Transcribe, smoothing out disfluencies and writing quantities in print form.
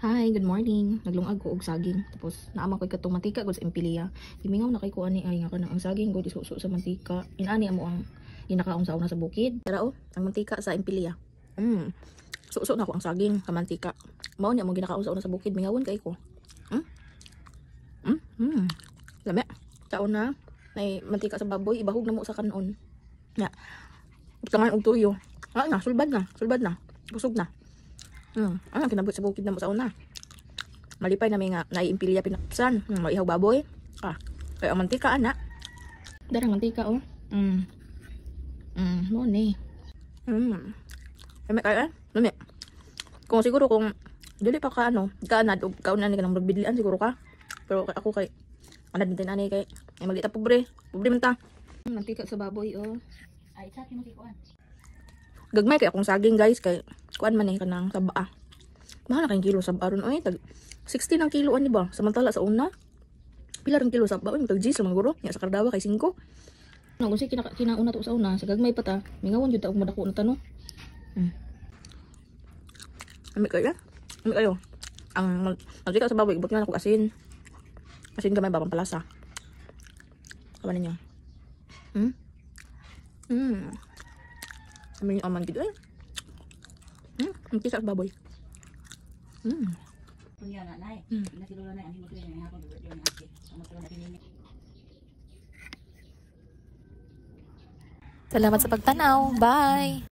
Hi, good morning. Naglungag ko og saging. Tapos naama ko katong mantika gud sa Empilia. Gimingaw na kay ko ani ay nga kana ang saging gud isuso sa mantika. Inani amo ang ginakaon sa una sa bukid. Tara ang mantika sa Empilia. Suso na ko ang saging sa mantika. Mao ni amo ginakaon sa una sa bukid. Mingawon kay ko. Lami. Taon na. Nay mantika sa baboy ibahog na mo sa kanon. Ya. Tangan og tuyo. Na, sulbad na. Busog na. Kinabot sa bukid na mo sa una. Malipay na may nga naiimpilya pinaksan. Maihaw baboy. Kaya ang mantika ana. Darang mantika oh. Mo ni. Lami kaya? Lami. Kung siguro kung dili pa ka kaanad o kaunan ni ka nang magbidlian siguro ka. Pero ako kay anad din ani kay ay magita pobre man ta. Mantika sa baboy oh. Ay, sa akin mo si Kuan. Gagmay kay akong saging guys kay kuan man kanang saba. Mahal na kayong kilo saba ron oy tag 60 ang kilo ani ba samantala sa una pila ang kilo saba oy tag 10 lang guro nya sa Cardawa kay 5. Kung si kinauna to sa una sa gagmay pa ta mingawon jud ta og madako na tanong. Ami kayo ang magdika sa baboy ibot nga ako asin gamay ba pampalasa kaman ninyo. Kami yung aman gitu eh. Ang kisa baboy. Kunya na nay. Nasilula na ani mo kaya nga ako dito na ate. Amo to na pinili. Salamat sa pagtanaw. Bye!